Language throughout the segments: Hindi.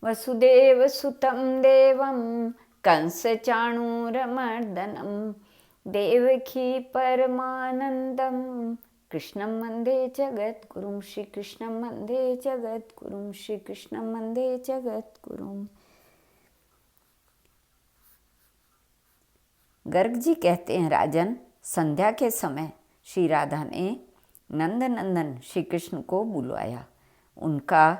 वसुदेवसुतं देवं कंसचाणूरमर्दनं देवकी परमानन्दं कृष्णं वन्दे जगद्गुरुं। श्रीकृष्णं वन्दे जगद्गुरुं। श्रीकृष्णं वन्दे जगद्गुरुं। गर्ग जी कहते हैं, राजन, संध्या के समय श्री राधा ने नंदनंदन श्री कृष्ण को बुलवाया। उनका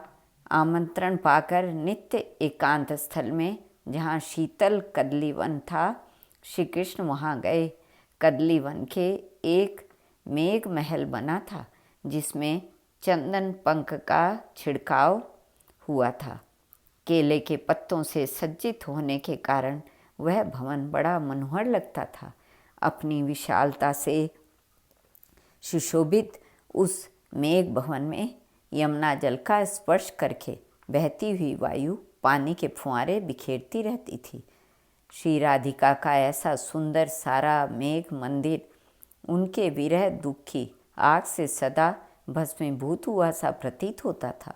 आमंत्रण पाकर नित्य एकांत स्थल में, जहाँ शीतल कदली वन था, श्री कृष्ण वहाँ गए। कदली वन के एक मेघ महल बना था, जिसमें चंदन पंख का छिड़काव हुआ था। केले के पत्तों से सज्जित होने के कारण वह भवन बड़ा मनोहर लगता था। अपनी विशालता से सुशोभित उस मेघ भवन में यमुना जल का स्पर्श करके बहती हुई वायु पानी के फुहारे बिखेरती रहती थी। श्री राधिका का ऐसा सुंदर सारा मेघ मंदिर उनके विरह दुख की आग से सदा भस्मीभूत हुआ सा प्रतीत होता था।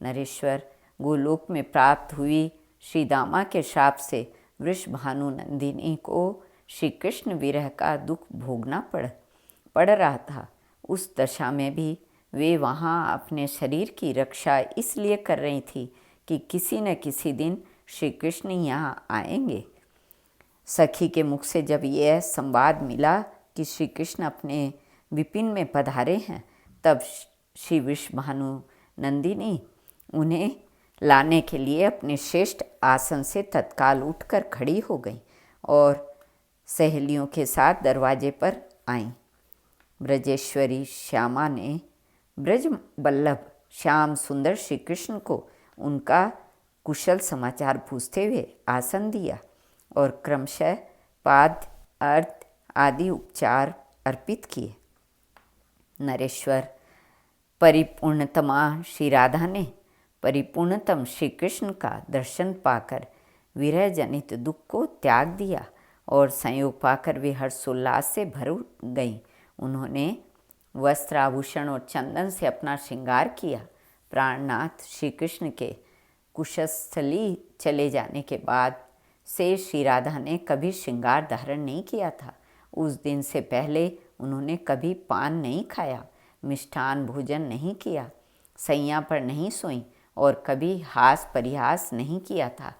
नरेश्वर गोलोक में प्राप्त हुई श्री दामा के श्राप से वृषभानु नंदिनी को श्री कृष्ण विरह का दुख भोगना पड़ रहा था। उस दशा में भी वे वहाँ अपने शरीर की रक्षा इसलिए कर रही थी कि किसी न किसी दिन श्री कृष्ण यहाँ आएंगे। सखी के मुख से जब यह संवाद मिला कि श्री कृष्ण अपने विपिन में पधारे हैं, तब श्री वृषभानु नंदिनी उन्हें लाने के लिए अपने श्रेष्ठ आसन से तत्काल उठकर खड़ी हो गई और सहेलियों के साथ दरवाजे पर आईं। ब्रजेश्वरी श्यामा ने ब्रज बल्लभ श्याम सुंदर श्री कृष्ण को उनका कुशल समाचार पूछते हुए आसन दिया और क्रमशः पाद अर्घ आदि उपचार अर्पित किए। नरेश्वर परिपूर्णतमा श्री राधा ने परिपूर्णतम श्री कृष्ण का दर्शन पाकर विरह जनित दुख को त्याग दिया और संयोग पाकर वे हर्षोल्लास से भर गईं। उन्होंने वस्त्र आभूषण और चंदन से अपना श्रृंगार किया। प्राणनाथ श्री कृष्ण के कुशस्थली चले जाने के बाद से श्री राधा ने कभी श्रृंगार धारण नहीं किया था। उस दिन से पहले उन्होंने कभी पान नहीं खाया, मिष्ठान भोजन नहीं किया, सैया पर नहीं सोई और कभी हास परिहास नहीं किया था।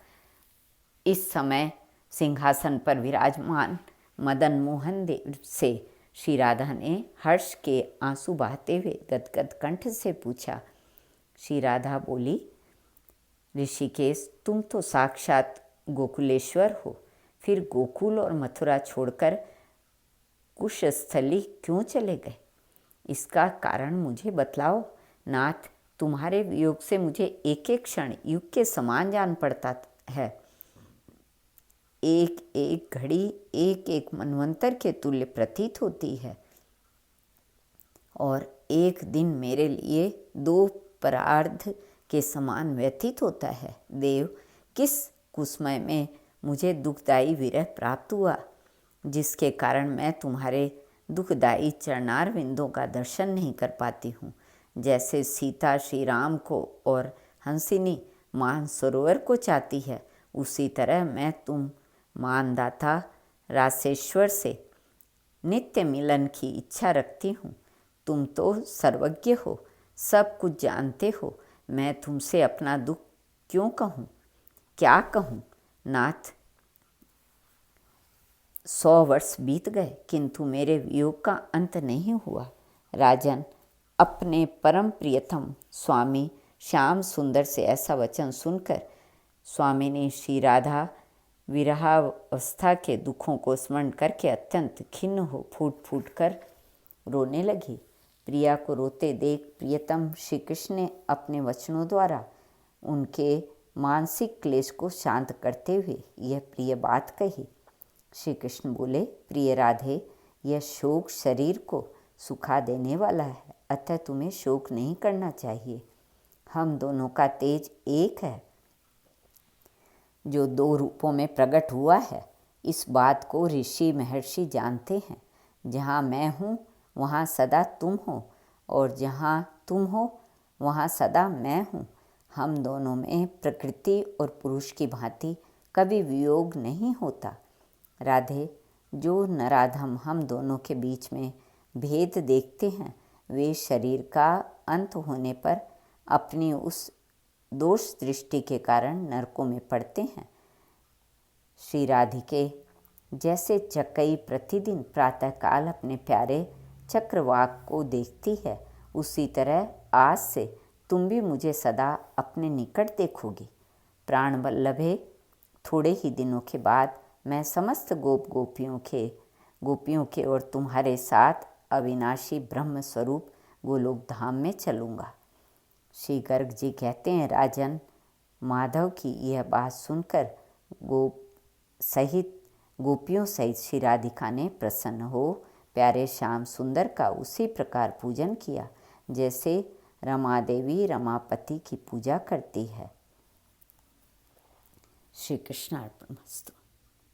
इस समय सिंहासन पर विराजमान मदन मोहन देव से श्री राधा ने हर्ष के आंसू बहाते हुए गदगद कंठ से पूछा। श्री राधा बोली, ऋषिकेश, तुम तो साक्षात गोकुलेश्वर हो, फिर गोकुल और मथुरा छोड़कर कुशस्थली क्यों चले गए? इसका कारण मुझे बतलाओ। नाथ, तुम्हारे वियोग से मुझे एक एक क्षण युग के समान जान पड़ता है। एक एक घड़ी एक एक मनवंतर के तुल्य प्रतीत होती है और एक दिन मेरे लिए 2 परार्ध के समान व्यतीत होता है। देव, किस कुसमय में मुझे दुखदायी विरह प्राप्त हुआ, जिसके कारण मैं तुम्हारे दुखदायी चरणार विंदों का दर्शन नहीं कर पाती हूँ। जैसे सीता श्री राम को और हंसिनी मानसरोवर को चाहती है, उसी तरह मैं तुम मानदाता रासेश्वर से नित्य मिलन की इच्छा रखती हूँ। तुम तो सर्वज्ञ हो, सब कुछ जानते हो। मैं तुमसे अपना दुख क्यों कहूँ, क्या कहूँ? नाथ, 100 वर्ष बीत गए किंतु मेरे वियोग का अंत नहीं हुआ। राजन, अपने परम प्रियतम स्वामी श्याम सुंदर से ऐसा वचन सुनकर स्वामिनी श्री राधा विरहावस्था के दुखों को स्मरण करके अत्यंत खिन्न हो फूट फूट कर रोने लगी। प्रिया को रोते देख प्रियतम श्री कृष्ण ने अपने वचनों द्वारा उनके मानसिक क्लेश को शांत करते हुए यह प्रिय बात कही। श्री कृष्ण बोले, प्रिय राधे, यह शोक शरीर को सुखा देने वाला है, अतः तुम्हें शोक नहीं करना चाहिए। हम दोनों का तेज एक है, जो 2 रूपों में प्रकट हुआ है। इस बात को ऋषि महर्षि जानते हैं। जहाँ मैं हूँ वहाँ सदा तुम हो और जहाँ तुम हो वहाँ सदा मैं हूँ। हम दोनों में प्रकृति और पुरुष की भांति कभी वियोग नहीं होता। राधे, जो नराधम हम दोनों के बीच में भेद देखते हैं, वे शरीर का अंत होने पर अपनी उस दोष दृष्टि के कारण नरकों में पड़ते हैं। श्री राधिके, जैसे चकई प्रतिदिन प्रातःकाल अपने प्यारे चक्रवाक को देखती है, उसी तरह आज से तुम भी मुझे सदा अपने निकट देखोगी। प्राण वल्लभे, थोड़े ही दिनों के बाद मैं समस्त गोपियों के और तुम्हारे साथ अविनाशी ब्रह्म स्वरूप गोलोक धाम में चलूँगा। श्री गर्ग जी कहते हैं, राजन, माधव की यह बात सुनकर गोपियों सहित श्री राधिका ने प्रसन्न हो प्यारे श्याम सुंदर का उसी प्रकार पूजन किया जैसे रमा देवी रमापति की पूजा करती है। श्री कृष्णार्पणमस्तु।